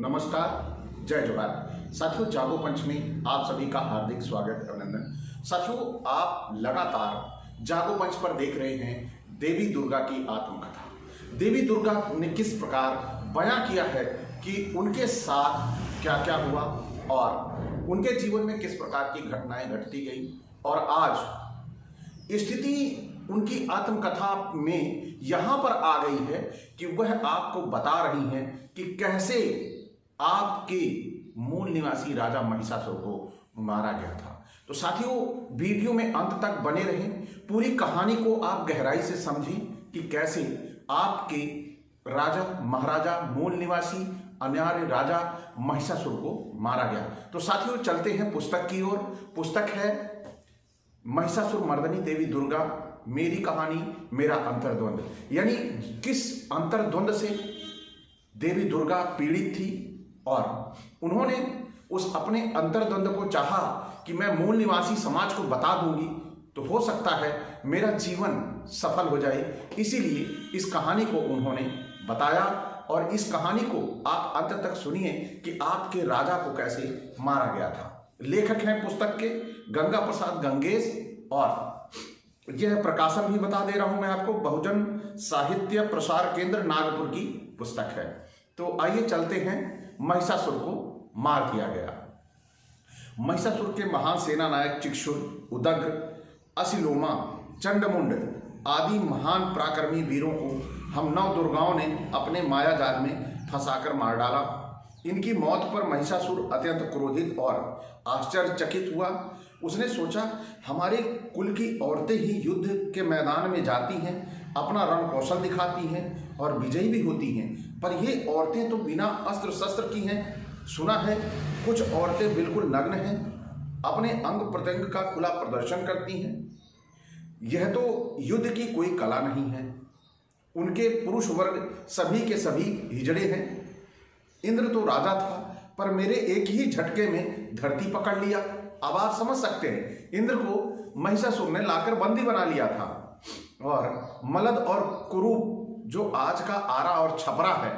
नमस्कार, जय जोहार। साथियों, जागो पंच में आप सभी का हार्दिक स्वागत, अभिनंदन। साथियों, आप लगातार जागो पंच पर देख रहे हैं देवी दुर्गा की आत्मकथा। देवी दुर्गा ने किस प्रकार बयां किया है कि उनके साथ क्या क्या हुआ और उनके जीवन में किस प्रकार की घटनाएं घटती गई, और आज स्थिति उनकी आत्मकथा में यहां पर आ गई है कि वह आपको बता रही हैं कि कैसे आपके मूल निवासी राजा महिषासुर को मारा गया था। तो साथियों, वीडियो में अंत तक बने रहें, पूरी कहानी को आप गहराई से समझें कि कैसे आपके राजा महाराजा मूल निवासी अन्यार्य राजा महिषासुर को मारा गया। तो साथियों, चलते हैं पुस्तक की ओर। पुस्तक है महिषासुर मर्दनी देवी दुर्गा, मेरी कहानी मेरा अंतर्द्वंद। यानी किस अंतर्द्वंद से देवी दुर्गा पीड़ित थी और उन्होंने उस अपने अंतर्द्वंद को चाहा कि मैं मूल निवासी समाज को बता दूंगी तो हो सकता है मेरा जीवन सफल हो जाए। इसीलिए इस कहानी को उन्होंने बताया और इस कहानी को आप अंत तक सुनिए कि आपके राजा को कैसे मारा गया था। लेखक हैं पुस्तक के गंगा प्रसाद गंगेश, और यह प्रकाशन भी बता दे रहा हूं मैं आपको, बहुजन साहित्य प्रसार केंद्र नागपुर की पुस्तक है। तो आइए चलते हैं। महिषासुर को मार दिया गया। महिषासुर के महान सेना नायक चिक्षुर, उदग्र, असिलोमा, चंडमुंड आदि महान पराक्रमी वीरों को हम नव दुर्गाओं ने अपने माया जाल में फंसाकर मार डाला। इनकी मौत पर महिषासुर अत्यंत क्रोधित और आश्चर्यचकित हुआ। उसने सोचा, हमारे कुल की औरतें ही युद्ध के मैदान में जाती हैं, अपना रण कौशल दिखाती हैं और विजयी भी होती हैं, पर ये औरतें तो बिना अस्त्र शस्त्र की हैं। सुना है कुछ औरतें बिल्कुल नग्न हैं, अपने अंग प्रत्यंग का खुला प्रदर्शन करती हैं। यह तो युद्ध की कोई कला नहीं है। उनके पुरुष वर्ग सभी के सभी हिजड़े हैं। इंद्र तो राजा था, पर मेरे एक ही झटके में धरती पकड़ लिया। अब आप समझ सकते हैं, इंद्र को महिषासुर ने लाकर बंदी बना लिया था, और मलद और कुरूप जो आज का आरा और छपरा है,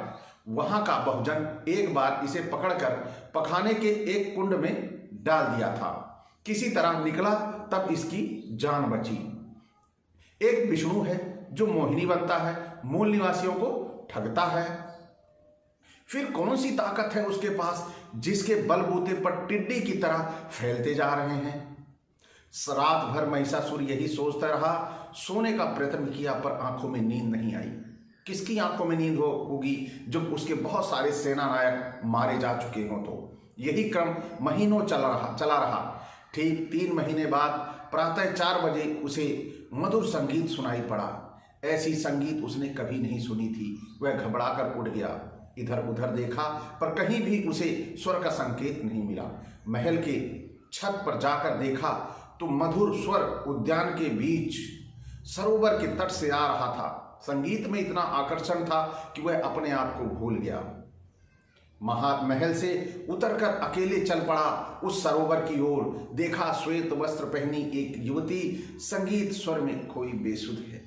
वहां का बहुजन एक बार इसे पकड़कर पखाने के एक कुंड में डाल दिया था। किसी तरह निकला, तब इसकी जान बची। एक विष्णु है जो मोहिनी बनता है, मूल निवासियों को ठगता है। फिर कौन सी ताकत है उसके पास जिसके बलबूते पर टिड्डी की तरह फैलते जा रहे हैं। रात भर महिषासुर यही सोचता रहा। सोने का प्रयत्न किया, पर आंखों में नींद नहीं आई। किसकी आंखों में नींद होगी जब उसके बहुत सारे सेना नायक मारे जा चुके हों। तो यही क्रम महीनों चला रहा। ठीक 3 महीने बाद प्रातः 4 बजे उसे मधुर संगीत सुनाई पड़ा। ऐसी संगीत उसने कभी नहीं सुनी थी। वह घबराकर उठ गया, इधर उधर देखा, पर कहीं भी उसे स्वर का संकेत नहीं मिला। महल के छत पर जाकर देखा तो मधुर स्वर उद्यान के बीच सरोवर के तट से आ रहा था। संगीत में इतना आकर्षण था कि वह अपने आप को भूल गया। महल से उतरकर अकेले चल पड़ा उस सरोवर की ओर। देखा, श्वेत वस्त्र पहनी एक युवती संगीत स्वर में खोई बेसुध है,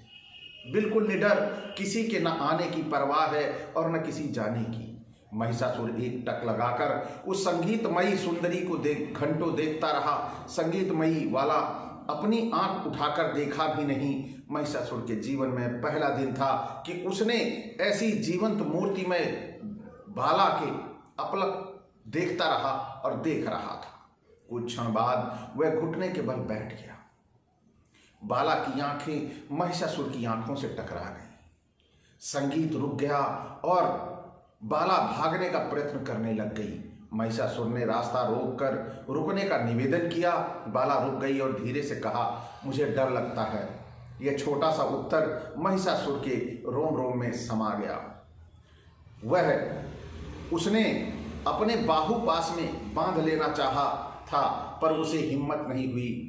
बिल्कुल निडर, किसी के न आने की परवाह है और न किसी जाने की। महिषासुर एक टक लगाकर उस संगीतमयी सुंदरी को घंटों देखता रहा। संगीतमयी वाला अपनी आंख उठाकर देखा भी नहीं। महिषासुर के जीवन में पहला दिन था कि उसने ऐसी जीवंत मूर्तिमय बाला के अपलक देखता रहा और देख रहा था। कुछ क्षण बाद वह घुटने के बल बैठ गया। बाला की आंखें महिषासुर की आंखों से टकरा गई। संगीत रुक गया और बाला भागने का प्रयत्न करने लग गई। महिषासुर ने रास्ता रोककर रुकने का निवेदन किया। बाला रुक गई और धीरे से कहा, मुझे डर लगता है। यह छोटा सा उत्तर महिषासुर के रोम रोम में समा गया। उसने अपने बाहु पास में बांध लेना चाहा था, पर उसे हिम्मत नहीं हुई।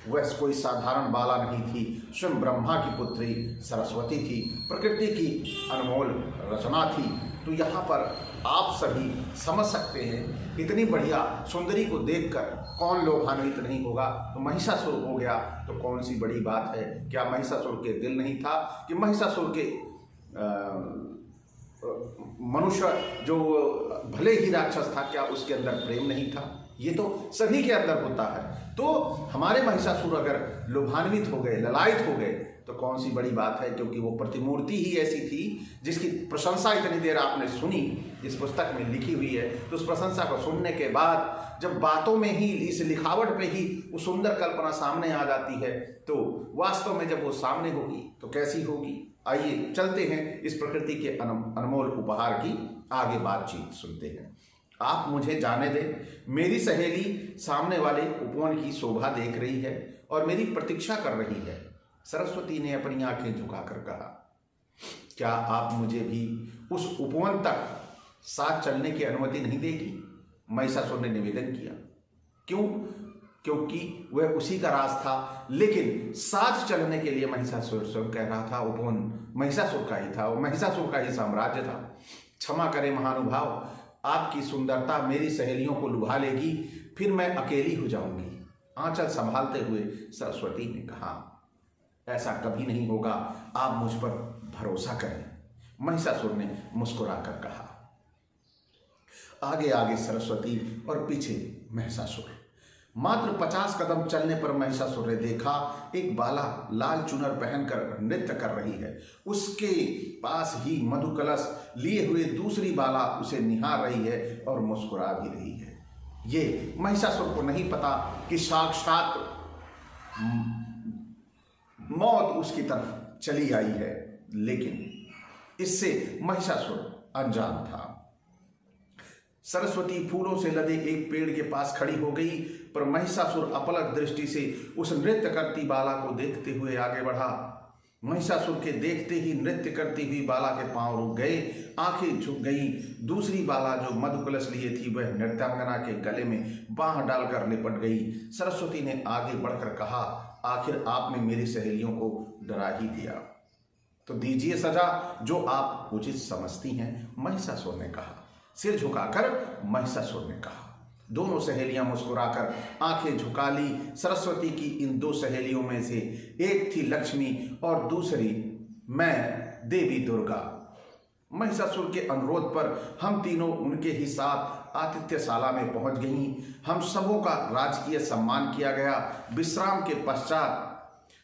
वह कोई साधारण बाला नहीं थी, स्वयं ब्रह्मा की पुत्री सरस्वती थी, प्रकृति की अनमोल रचना थी। तो यहाँ पर आप सभी समझ सकते हैं, इतनी बढ़िया सुंदरी को देखकर कौन लोभान्वित नहीं होगा। तो महिषासुर हो गया तो कौन सी बड़ी बात है। क्या महिषासुर के दिल नहीं था कि महिषासुर के मनुष्य जो भले ही राक्षस था, क्या उसके अंदर प्रेम नहीं था? ये तो सभी के अंदर होता है। तो हमारे महिषासुर अगर लोभान्वित हो गए, ललायित हो गए, तो कौन सी बड़ी बात है, क्योंकि वो प्रतिमूर्ति ही ऐसी थी जिसकी प्रशंसा इतनी देर आपने सुनी, इस पुस्तक में लिखी हुई है। तो उस प्रशंसा को सुनने के बाद जब बातों में ही, इस लिखावट पे ही वो सुंदर कल्पना सामने आ जाती है, तो वास्तव में जब वो सामने होगी तो कैसी होगी? आइए चलते हैं इस प्रकृति के अनमोल उपहार की आगे बातचीत सुनते हैं। आप मुझे जाने दें, मेरी सहेली सामने वाले उपवन की शोभा देख रही है और मेरी प्रतीक्षा कर रही है। सरस्वती ने अपनी आंखें झुकाकर कहा, क्या आप मुझे भी उस उपवन तक साथ चलने की अनुमति नहीं देगी? महिषासुर ने निवेदन किया। क्यों? क्योंकि वह उसी का राज था, लेकिन साथ चलने के लिए महिषासुर स्वयं कह रहा था, उपवन महिषासुर का ही था, वो महिषासुर का ही साम्राज्य था। क्षमा करें महानुभाव, आपकी सुंदरता मेरी सहेलियों को लुभा लेगी, फिर मैं अकेली हो जाऊंगी। आंचल संभालते हुए सरस्वती ने कहा, ऐसा कभी नहीं होगा, आप मुझ पर भरोसा करें। महिषासुर ने मुस्कुराकर कहा। आगे आगे सरस्वती और पीछे महिषासुर। मात्र 50 कदम चलने पर महिषासुर ने देखा एक बाला लाल चुनर पहनकर नृत्य कर रही है। उसके पास ही मधु कलश लिए हुए दूसरी बाला उसे निहार रही है और मुस्कुरा भी रही है। ये महिषासुर को नहीं पता कि साक्षात मौत उसकी तरफ चली आई है, लेकिन इससे महिषासुर अनजान था। सरस्वती फूलों से लदे एक पेड़ के पास खड़ी हो गई, पर महिषासुर अपलक दृष्टि से उस नृत्य करती बाला को देखते हुए आगे बढ़ा। महिषासुर के देखते ही नृत्य करती हुई बाला के पांव रुक गए, आंखें झुक गईं। दूसरी बाला जो मधुकलश लिए थी वह नृत्यांगना के गले में बांह डालकर लिपट गई। सरस्वती ने आगे बढ़कर कहा, आखिर आपने मेरी सहेलियों को डरा ही दिया, तो दीजिए सजा जो आप उचित समझती हैं। महिषासुर ने कहा। सिर झुकाकर महिषासुर ने कहा। दोनों सहेलियां मुस्कुराकर आंखें झुका ली। सरस्वती की इन दो सहेलियों में से एक थी लक्ष्मी और दूसरी मैं देवी दुर्गा। महिषासुर के अनुरोध पर हम तीनों उनके ही साथ आतिथ्यशाला में पहुंच गईं। हम सबों का राजकीय सम्मान किया गया। विश्राम के पश्चात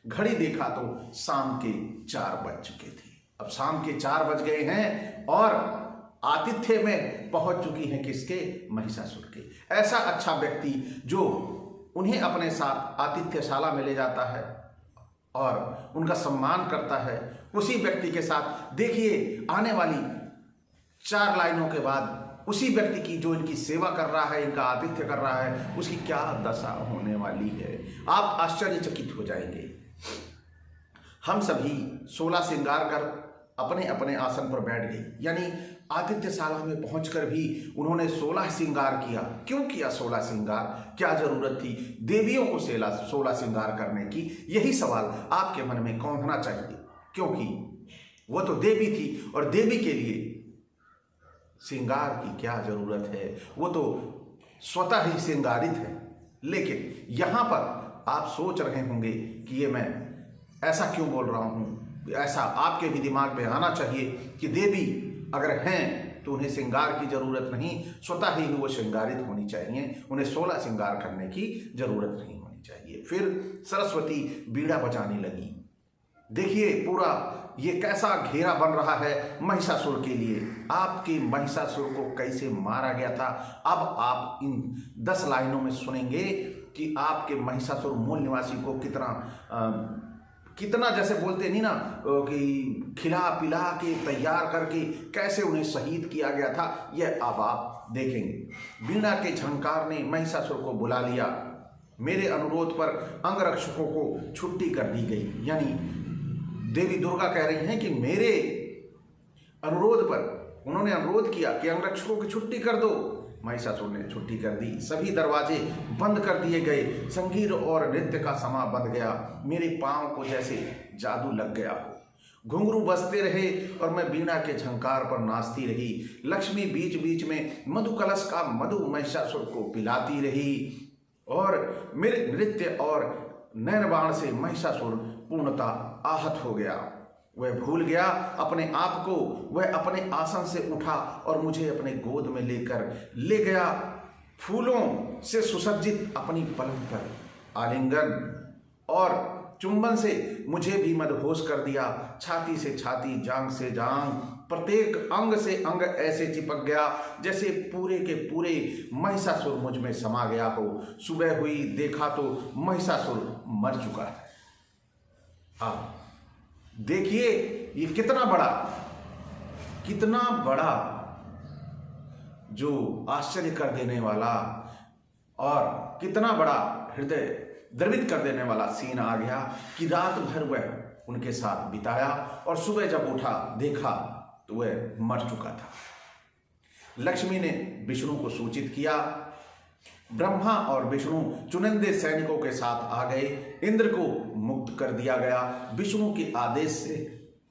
घड़ी देखा तो शाम के 4 बज चुके थे। अब शाम के 4 बज गए हैं और आतिथ्य में पहुंच चुकी हैं किसके? महिषासुर के। ऐसा अच्छा व्यक्ति जो उन्हें अपने साथ आतिथ्यशाला में ले जाता है और उनका सम्मान करता है, उसी व्यक्ति के साथ देखिए आने वाली 4 लाइनों के बाद उसी व्यक्ति की जो इनकी सेवा कर रहा है, इनका आतिथ्य कर रहा है, उसकी क्या दशा होने वाली है, आप आश्चर्यचकित हो जाएंगे। हम सभी 16 श्रृंगार कर अपने अपने आसन पर बैठ गए। यानी आतिथ्यशाला में पहुंचकर भी उन्होंने 16 श्रृंगार किया। क्यों किया 16 श्रृंगार? क्या जरूरत थी देवियों को 16 श्रृंगार करने की? यही सवाल आपके मन में कौन होना चाहिए, क्योंकि वो तो देवी थी और देवी के लिए श्रृंगार की क्या जरूरत है, वो तो स्वतः ही श्रृंगारित है। लेकिन यहां पर आप सोच रहे होंगे कि ये मैं ऐसा क्यों बोल रहा हूं। ऐसा आपके भी दिमाग में आना चाहिए कि देवी अगर हैं तो उन्हें श्रृंगार की जरूरत नहीं, स्वतः ही वो श्रृंगारित होनी चाहिए, उन्हें 16 श्रृंगार करने की जरूरत नहीं होनी चाहिए। फिर सरस्वती बीड़ा बजाने लगी। देखिए पूरा ये कैसा घेरा बन रहा है महिषासुर के लिए। आपके महिषासुर को कैसे मारा गया था, अब आप इन 10 लाइनों में सुनेंगे कि आपके महिषासुर मूल निवासी को कितना जैसे बोलते नहीं ना कि खिला पिला के तैयार करके कैसे उन्हें शहीद किया गया था, यह अब आप देखेंगे। वीणा के झंकार ने महिषासुर को बुला लिया। मेरे अनुरोध पर अंगरक्षकों को छुट्टी कर दी गई। यानी देवी दुर्गा कह रही हैं कि मेरे अनुरोध पर उन्होंने अनुरोध किया कि अंगरक्षकों की छुट्टी कर दो। महिषासुर ने छुट्टी कर दी। सभी दरवाजे बंद कर दिए गए। संगीत और नृत्य का समा बंध गया। मेरे पांव को जैसे जादू लग गया हो। घुंघरू बजते रहे और मैं वीणा के झंकार पर नाचती रही। लक्ष्मी बीच बीच में मधु कलश का मधु महिषासुर को पिलाती रही और मेरे नृत्य और नैन बाण से महिषासुर पूर्णतः आहत हो गया। वह भूल गया अपने आप को। वह अपने आसन से उठा और मुझे अपने गोद में लेकर ले गया। फूलों से सुसज्जित अपनी पलंग पर आलिंगन और चुंबन से मुझे भी मदहोश कर दिया। छाती से छाती, जांग से जांग, प्रत्येक अंग से अंग ऐसे चिपक गया जैसे पूरे के पूरे महिषासुर मुझ में समा गया हो। सुबह हुई, देखा तो महिषासुर मर चुका है। आप देखिए ये कितना बड़ा जो आश्चर्य कर देने वाला और कितना बड़ा हृदय द्रवित कर देने वाला सीन आ गया कि रात भर वह उनके साथ बिताया और सुबह जब उठा देखा तो वह मर चुका था। लक्ष्मी ने विष्णु को सूचित किया। ब्रह्मा और विष्णु चुनिंदे सैनिकों के साथ आ गए। इंद्र को मुक्त कर दिया गया। विष्णु के आदेश से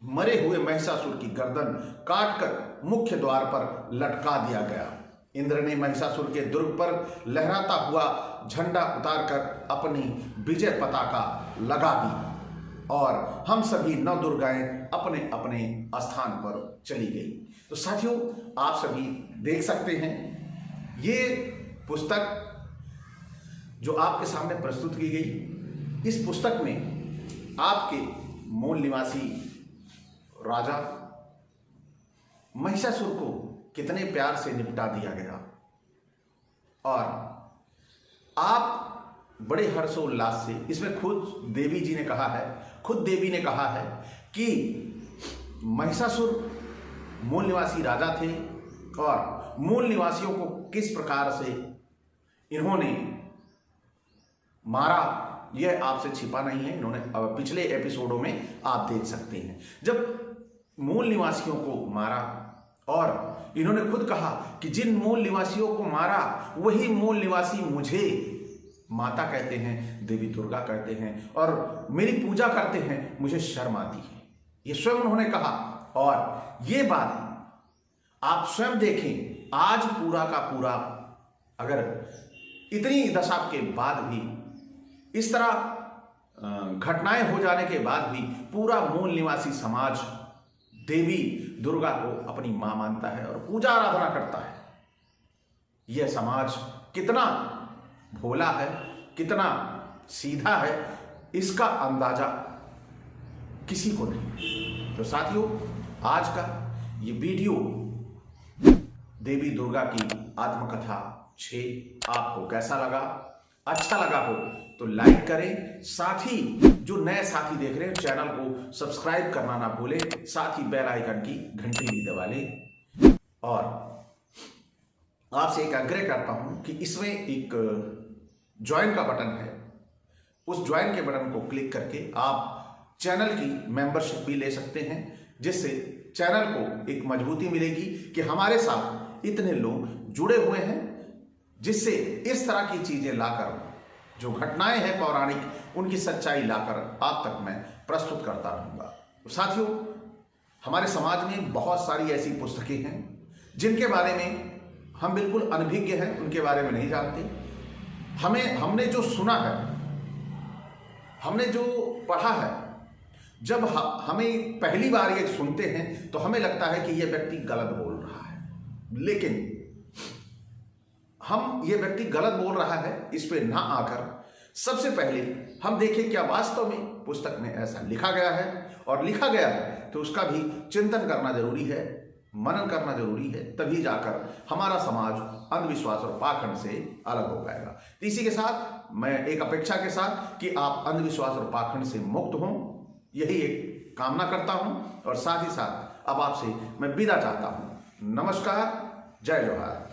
मरे हुए महिषासुर की गर्दन काटकर मुख्य द्वार पर लटका दिया गया। इंद्र ने महिषासुर के दुर्ग पर लहराता हुआ झंडा उतारकर अपनी विजय पताका लगा दी और हम सभी 9 दुर्गाएं अपने अपने स्थान पर चली गई। तो साथियों, आप सभी देख सकते हैं ये पुस्तक जो आपके सामने प्रस्तुत की गई। इस पुस्तक में आपके मूल निवासी राजा महिषासुर को कितने प्यार से निपटा दिया गया और आप बड़े हर्षोल्लास से, इसमें खुद देवी जी ने कहा है, खुद देवी ने कहा है कि महिषासुर मूल निवासी राजा थे और मूल निवासियों को किस प्रकार से इन्होंने मारा यह आपसे छिपा नहीं है। इन्होंने पिछले एपिसोडों में आप देख सकते हैं जब मूल निवासियों को मारा और इन्होंने खुद कहा कि जिन मूल निवासियों को मारा वही मूल निवासी मुझे माता कहते हैं, देवी दुर्गा कहते हैं और मेरी पूजा करते हैं, मुझे शर्म आती है। ये स्वयं उन्होंने कहा और ये बात आप स्वयं देखें। आज पूरा का पूरा अगर इतनी दशा के बाद भी, इस तरह घटनाएं हो जाने के बाद भी पूरा मूल निवासी समाज देवी दुर्गा को अपनी मां मानता है और पूजा आराधना करता है। यह समाज कितना भोला है, कितना सीधा है, इसका अंदाजा किसी को नहीं। तो साथियों, आज का ये वीडियो देवी दुर्गा की आत्मकथा 6 आपको कैसा लगा? अच्छा लगा हो तो लाइक करें। साथ ही जो नए साथी देख रहे हैं चैनल को सब्सक्राइब करना ना भूलें। साथ ही बेल आइकन की घंटी भी दबा लें और आपसे एक आग्रह करता हूं कि इसमें एक ज्वाइन का बटन है। उस ज्वाइन के बटन को क्लिक करके आप चैनल की मेंबरशिप भी ले सकते हैं, जिससे चैनल को एक मजबूती मिलेगी कि हमारे साथ इतने लोग जुड़े हुए हैं, जिससे इस तरह की चीजें लाकर, जो घटनाएं हैं पौराणिक, उनकी सच्चाई लाकर आप तक मैं प्रस्तुत करता रहूंगा। तो साथियों, हमारे समाज में बहुत सारी ऐसी पुस्तकें हैं जिनके बारे में हम बिल्कुल अनभिज्ञ हैं, उनके बारे में नहीं जानते। हमने जो सुना है, हमने जो पढ़ा है, जब हमें पहली बार ये सुनते हैं तो हमें लगता है कि यह व्यक्ति गलत बोल रहा है, लेकिन हम ये व्यक्ति गलत बोल रहा है इस पे ना आकर सबसे पहले हम देखें क्या वास्तव में पुस्तक में ऐसा लिखा गया है, और लिखा गया है तो उसका भी चिंतन करना जरूरी है, मनन करना जरूरी है। तभी जाकर हमारा समाज अंधविश्वास और पाखंड से अलग हो पाएगा। तो इसी के साथ मैं एक अपेक्षा के साथ कि आप अंधविश्वास और पाखंड से मुक्त हों, यही एक कामना करता हूं और साथ ही साथ अब आपसे मैं विदा चाहता हूं। नमस्कार, जय जवाहर।